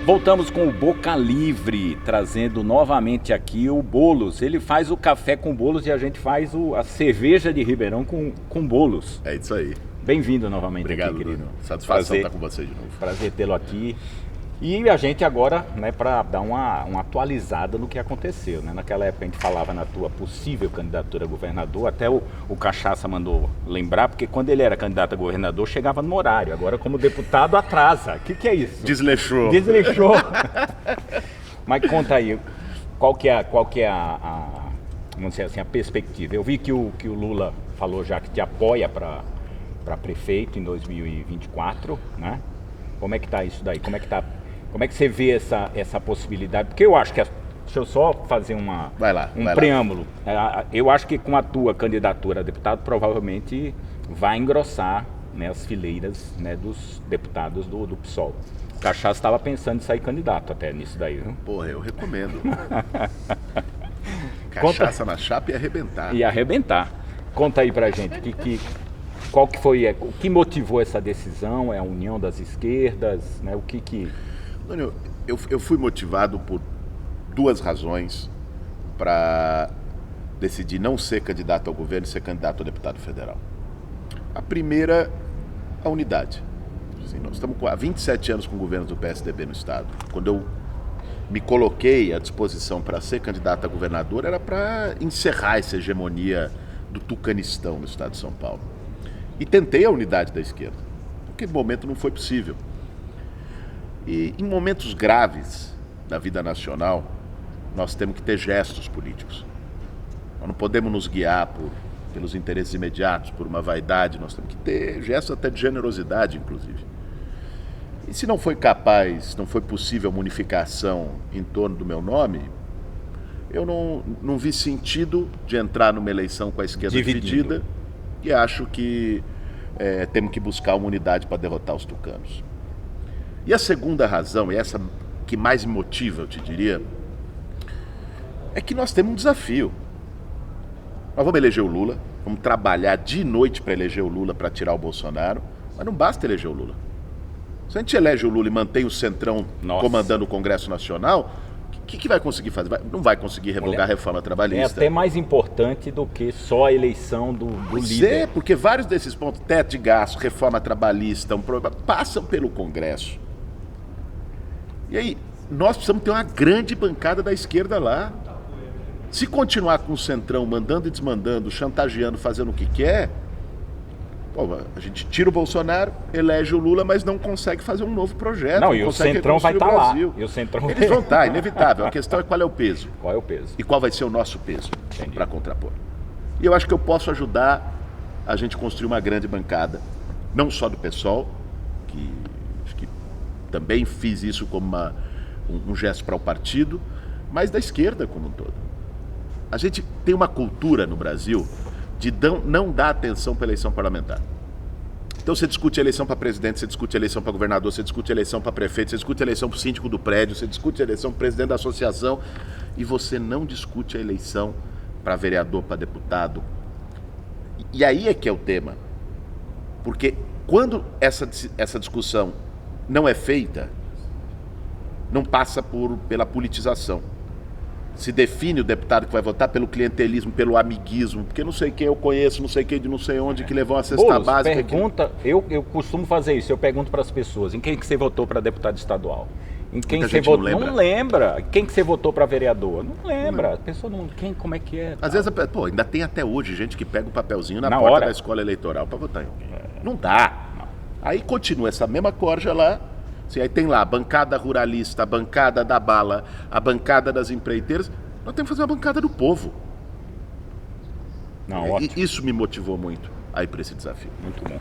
Voltamos com o Boca Livre, trazendo novamente aqui o Bolos. Ele faz o café com bolos e a gente faz a cerveja de Ribeirão com bolos. É isso aí. Bem-vindo novamente. Obrigado, aqui, querido. Satisfação estar com você de novo. Prazer tê-lo aqui. E a gente agora, para dar uma atualizada no que aconteceu, né? Naquela época a gente falava na tua possível candidatura a governador, até o Cachaça mandou lembrar, porque quando ele era candidato a governador chegava no horário, agora como deputado atrasa. O que é isso? Desleixou. Mas conta aí, qual que é vamos dizer assim, a perspectiva? Eu vi que o Lula falou já que te apoia para prefeito em 2024, né? Como é que tá isso daí? Como é que você vê essa possibilidade? Porque eu acho que, deixa eu só fazer um preâmbulo. Eu acho que com a tua candidatura a deputado, provavelmente vai engrossar, né, as fileiras, né, dos deputados do PSOL. O Cachaça estava pensando em sair candidato até nisso daí, viu? Porra, eu recomendo. Cachaça na chapa e arrebentar. E arrebentar. Conta aí pra gente, qual que foi, o que motivou essa decisão? É a união das esquerdas, né? Antônio, eu fui motivado por duas razões para decidir não ser candidato ao governo e ser candidato a deputado federal. A primeira, a unidade. Assim, nós estamos há 27 anos com o governo do PSDB no estado. Quando eu me coloquei à disposição para ser candidato a governador, era para encerrar essa hegemonia do tucanistão no estado de São Paulo. E tentei a unidade da esquerda. Naquele momento não foi possível. E em momentos graves da vida nacional, nós temos que ter gestos políticos. Nós não podemos nos guiar pelos interesses imediatos, por uma vaidade, nós temos que ter gestos até de generosidade, inclusive. E se não foi possível a unificação em torno do meu nome, eu não vi sentido de entrar numa eleição com a esquerda dividida e acho que temos que buscar uma unidade para derrotar os tucanos. E a segunda razão, e essa que mais me motiva, eu te diria, é que nós temos um desafio. Nós vamos eleger o Lula, vamos trabalhar de noite para eleger o Lula, para tirar o Bolsonaro, mas não basta eleger o Lula. Se a gente elege o Lula e mantém o Centrão comandando o Congresso Nacional, o que vai conseguir fazer? Não vai conseguir revogar a reforma trabalhista. É até mais importante do que só a eleição do líder. Porque vários desses pontos, teto de gasto, reforma trabalhista, passam pelo Congresso. E aí, nós precisamos ter uma grande bancada da esquerda lá. Se continuar com o Centrão mandando e desmandando, chantageando, fazendo o que quer, a gente tira o Bolsonaro, elege o Lula, mas não consegue fazer um novo projeto. Não, e o Centrão vai estar lá. Eles vão estar, inevitável. A questão é qual é o peso. Qual é o peso? E qual vai ser o nosso peso para contrapor. E eu acho que eu posso ajudar a gente construir uma grande bancada, não só do PSOL, que também fiz isso como um gesto para o partido, mas da esquerda como um todo. A gente tem uma cultura no Brasil de não dar atenção para a eleição parlamentar. Então você discute eleição para presidente, você discute eleição para governador, você discute eleição para prefeito, você discute eleição para o síndico do prédio, você discute eleição para presidente da associação e você não discute a eleição para vereador, para deputado. E aí é que é o tema. Porque quando essa discussão não é feita, não passa pela politização. Se define o deputado que vai votar pelo clientelismo, pelo amiguismo, porque não sei quem eu conheço, não sei quem de não sei onde, que levou uma cesta básica. Eu costumo fazer isso, eu pergunto para as pessoas, em quem que você votou para deputado estadual? Em quem Muita você gente votou? não Não lembra. Quem que você votou para vereador? Não lembra. A pessoa não... Como é que é? Às vezes, ainda tem até hoje gente que pega o papelzinho na porta da escola eleitoral para votar em alguém. Não dá. Não. Aí continua essa mesma corja lá. Aí tem lá a bancada ruralista, a bancada da bala, a bancada das empreiteiras. Nós temos que fazer uma bancada do povo. E isso me motivou muito aí para esse desafio. Muito bom.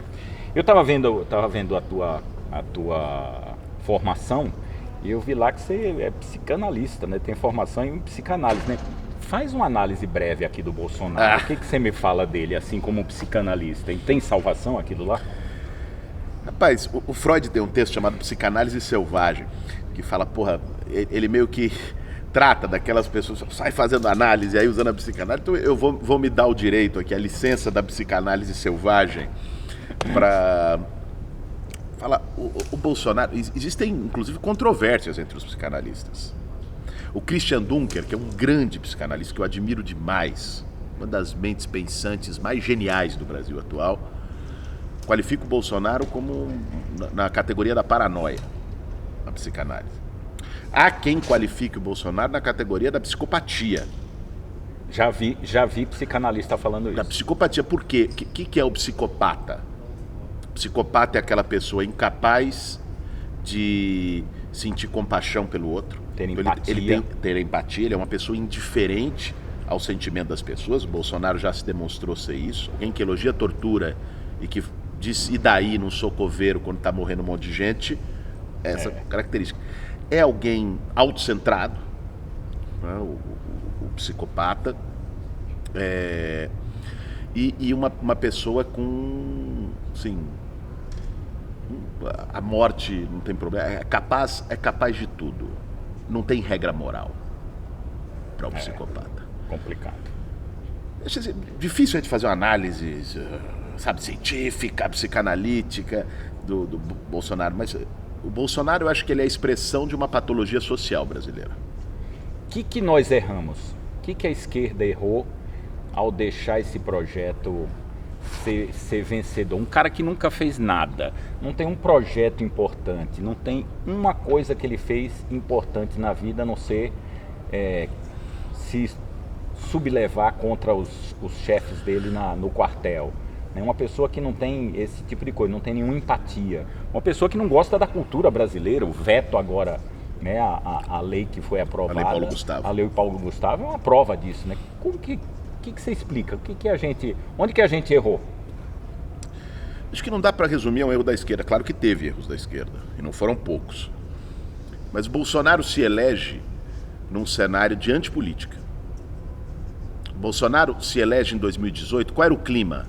Eu estava vendo a tua formação e eu vi lá que você é psicanalista, né? Tem formação em psicanálise, né? Faz uma análise breve aqui do Bolsonaro. O que você me fala dele, assim como psicanalista? E tem salvação aquilo lá? Rapaz, o Freud tem um texto chamado Psicanálise Selvagem, que fala, ele meio que trata daquelas pessoas, sai fazendo análise, aí usando a psicanálise. Então eu vou me dar o direito aqui, a licença da psicanálise selvagem, para falar, o Bolsonaro, existem inclusive controvérsias entre os psicanalistas. O Christian Dunker, que é um grande psicanalista que eu admiro demais, uma das mentes pensantes mais geniais do Brasil atual, qualifica o Bolsonaro como na categoria da paranoia, na psicanálise. Há quem qualifique o Bolsonaro na categoria da psicopatia. Já vi psicanalista falando isso. Da psicopatia, por quê? O que é o psicopata? O psicopata é aquela pessoa incapaz de sentir compaixão pelo outro. Ter empatia. Ter empatia, ele é uma pessoa indiferente ao sentimento das pessoas. O Bolsonaro já se demonstrou ser isso. Alguém que elogia a tortura e que diz, e daí, não sou coveiro quando está morrendo um monte de gente, essa característica. É alguém autocentrado, né, o psicopata, e uma pessoa com, assim, a morte não tem problema, é capaz de tudo, não tem regra moral para o psicopata. Complicado. Difícil a gente fazer uma análise, sabe, científica, psicanalítica do Bolsonaro, mas o Bolsonaro, eu acho que ele é a expressão de uma patologia social brasileira. O que nós erramos? O que a esquerda errou ao deixar esse projeto ser vencedor? Um cara que nunca fez nada, não tem um projeto importante, não tem uma coisa que ele fez importante na vida, a não ser se sublevar contra os chefes dele no quartel. Uma pessoa que não tem esse tipo de coisa, não tem nenhuma empatia. Uma pessoa que não gosta da cultura brasileira, o veto agora, né, a lei que foi aprovada. A lei Paulo Gustavo. A lei Paulo Gustavo é uma prova disso, né? Como que você explica? Onde que a gente errou? Acho que não dá para resumir um erro da esquerda. Claro que teve erros da esquerda, e não foram poucos. Mas Bolsonaro se elege num cenário de antipolítica. Bolsonaro se elege em 2018, qual era o clima?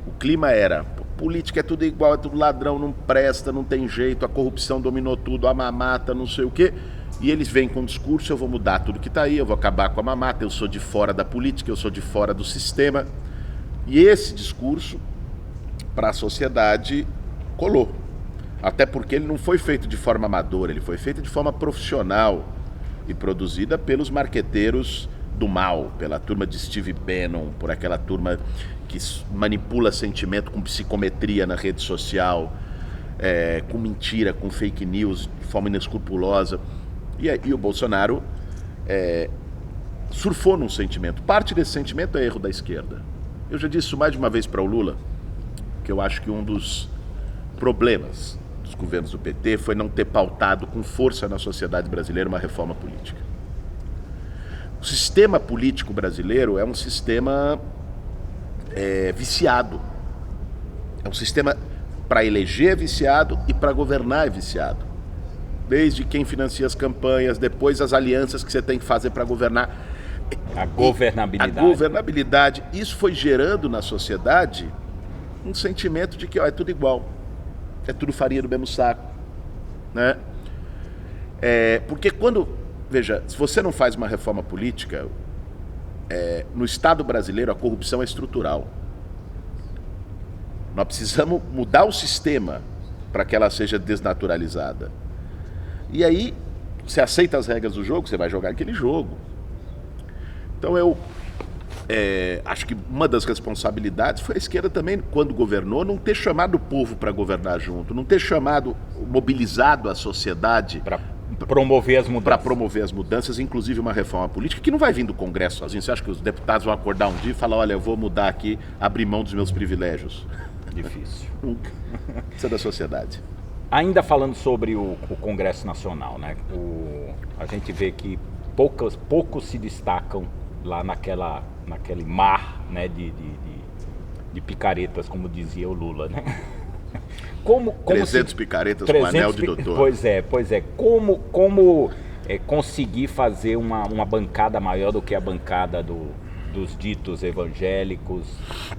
O clima era, política é tudo igual, é tudo ladrão, não presta, não tem jeito, a corrupção dominou tudo, a mamata, não sei o quê. E eles vêm com um discurso, eu vou mudar tudo que está aí, eu vou acabar com a mamata, eu sou de fora da política, eu sou de fora do sistema. E esse discurso, para a sociedade, colou. Até porque ele não foi feito de forma amadora, ele foi feito de forma profissional e produzida pelos marqueteiros do mal, pela turma de Steve Bannon, por aquela turma que manipula sentimento com psicometria na rede social, com mentira, com fake news, de forma inescrupulosa. E o Bolsonaro surfou num sentimento. Parte desse sentimento é erro da esquerda. Eu já disse isso mais de uma vez para o Lula, que eu acho que um dos problemas dos governos do PT foi não ter pautado com força na sociedade brasileira uma reforma política. O sistema político brasileiro é um sistema viciado. É um sistema para eleger é viciado e para governar é viciado. Desde quem financia as campanhas, depois as alianças que você tem que fazer para governar. A governabilidade. A governabilidade. Isso foi gerando na sociedade um sentimento de que é tudo igual. É tudo farinha do mesmo saco. Né? Porque quando... Veja, se você não faz uma reforma política, no Estado brasileiro a corrupção é estrutural. Nós precisamos mudar o sistema para que ela seja desnaturalizada. E aí, você aceita as regras do jogo, você vai jogar aquele jogo. Então eu acho que uma das responsabilidades foi a esquerda também, quando governou, não ter chamado o povo para governar junto, não ter mobilizado a sociedade para promover as mudanças. Para promover as mudanças, inclusive uma reforma política que não vai vir do Congresso sozinho. Você acha que os deputados vão acordar um dia e falar, olha, eu vou mudar aqui, abrir mão dos meus privilégios? Difícil. Nunca. Isso é da sociedade. Ainda falando sobre o Congresso Nacional, né? A gente vê que poucos se destacam lá naquele mar, né, de picaretas, como dizia o Lula, né? Como 300 picaretas com anel de doutor. Pois é. Como conseguir fazer uma bancada maior do que a bancada dos ditos evangélicos,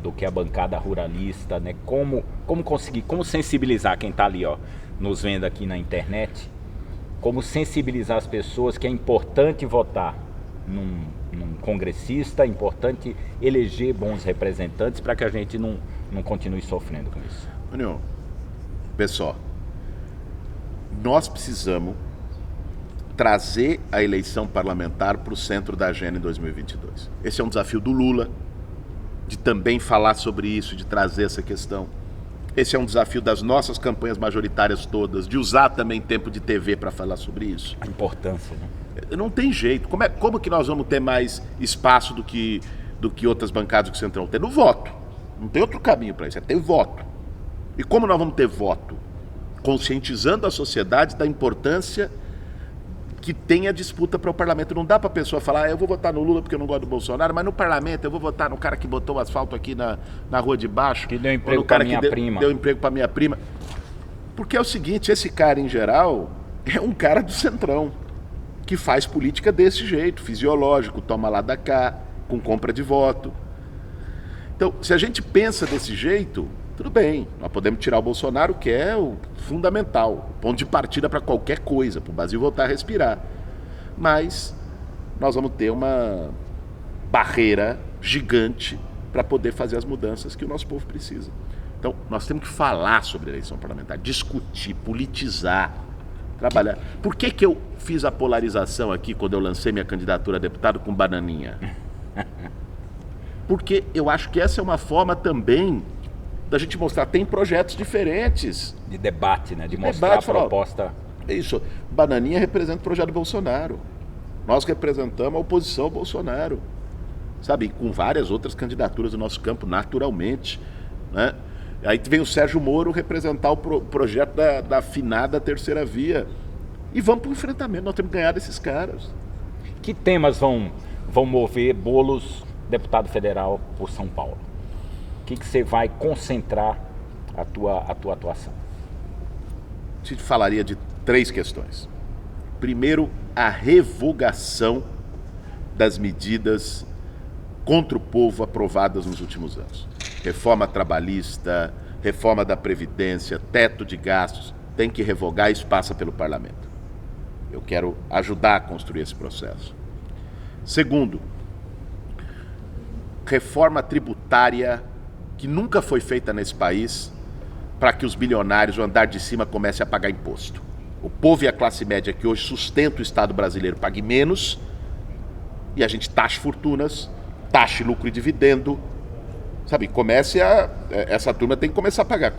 do que a bancada ruralista, né? Como conseguir, como sensibilizar quem está ali, nos vendo aqui na internet, como sensibilizar as pessoas que é importante votar num congressista, é importante eleger bons representantes para que a gente não continue sofrendo com isso. União, Pessoal, nós precisamos trazer a eleição parlamentar para o centro da agenda em 2022. Esse é um desafio do Lula, de também falar sobre isso, de trazer essa questão. Esse é um desafio das nossas campanhas majoritárias todas, de usar também tempo de TV para falar sobre isso. A importância, né? Não tem jeito. Como que nós vamos ter mais espaço do que outras bancadas que o Centrão tem? No voto. Não tem outro caminho para isso, é ter voto. E como nós vamos ter voto? Conscientizando a sociedade da importância que tem a disputa para o parlamento. Não dá para a pessoa falar, eu vou votar no Lula porque eu não gosto do Bolsonaro, mas no parlamento eu vou votar no cara que botou o asfalto aqui na rua de baixo. Que deu emprego para minha prima. Deu emprego para minha prima. Porque é o seguinte, esse cara em geral é um cara do Centrão, que faz política desse jeito, fisiológico, toma lá da cá, com compra de voto. Então, se a gente pensa desse jeito, tudo bem, nós podemos tirar o Bolsonaro, que é o fundamental, o ponto de partida para qualquer coisa, para o Brasil voltar a respirar. Mas nós vamos ter uma barreira gigante para poder fazer as mudanças que o nosso povo precisa. Então, nós temos que falar sobre a eleição parlamentar, discutir, politizar, trabalhar. Por que eu fiz a polarização aqui quando eu lancei minha candidatura a deputado com bananinha? Porque eu acho que essa é uma forma também da gente mostrar, tem projetos diferentes. De debate, né? De mostrar a proposta. É isso. Bananinha representa o projeto do Bolsonaro. Nós representamos a oposição ao Bolsonaro. Sabe? Com várias outras candidaturas do nosso campo, naturalmente. Né? Aí vem o Sérgio Moro representar o projeto da afinada terceira via. E vamos para o enfrentamento, nós temos que ganhar desses caras. Que temas vão mover Boulos, deputado federal, por São Paulo? O que você vai concentrar a tua atuação? Te falaria de 3 questões. Primeiro, a revogação das medidas contra o povo aprovadas nos últimos anos. Reforma trabalhista, reforma da Previdência, teto de gastos, tem que revogar, isso passa pelo parlamento. Eu quero ajudar a construir esse processo. Segundo, reforma tributária que nunca foi feita nesse país para que os bilionários, o andar de cima, comecem a pagar imposto. O povo e a classe média que hoje sustenta o Estado brasileiro pague menos e a gente taxe fortunas, taxe lucro e dividendo. Sabe, essa turma tem que começar a pagar.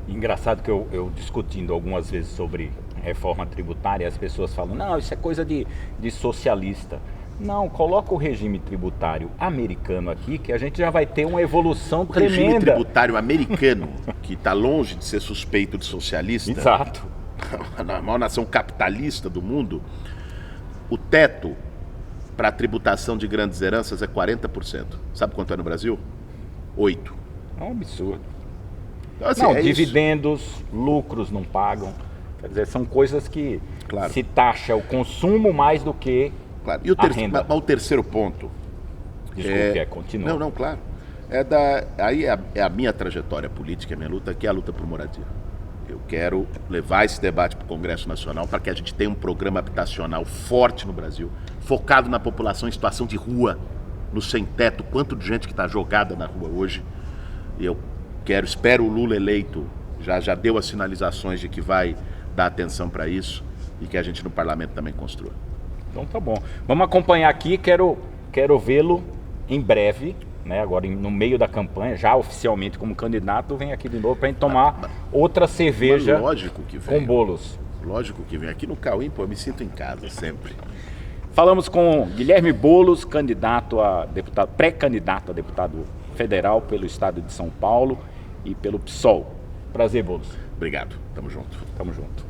Engraçado que eu discutindo algumas vezes sobre reforma tributária, as pessoas falam, não, isso é coisa de socialista. Não, coloca o regime tributário americano aqui, que a gente já vai ter uma evolução tremenda. O regime tributário americano, que está longe de ser suspeito de socialista. Exato. A maior nação capitalista do mundo, o teto para a tributação de grandes heranças é 40%. Sabe quanto é no Brasil? 8%. É um absurdo. Então, assim, não, dividendos, lucros não pagam. Quer dizer, são coisas que se taxa o consumo mais do que e o terceiro ponto... Desculpe, continua. Não, claro. Aí é a minha trajetória política, a minha luta, que é a luta por moradia. Eu quero levar esse debate para o Congresso Nacional para que a gente tenha um programa habitacional forte no Brasil, focado na população em situação de rua, no sem-teto, quanto de gente que está jogada na rua hoje. E eu espero o Lula eleito, já deu as sinalizações de que vai dar atenção para isso e que a gente no parlamento também construa. Então tá bom. Vamos acompanhar aqui, quero vê-lo em breve, né? Agora no meio da campanha, já oficialmente como candidato, vem aqui de novo para a gente tomar outra cerveja com Boulos. Lógico que vem. Aqui no Cauim, eu me sinto em casa sempre. Falamos com Guilherme Boulos, candidato a deputado, pré-candidato a deputado federal pelo estado de São Paulo e pelo PSOL. Prazer, Boulos. Obrigado. Tamo junto. Tamo junto.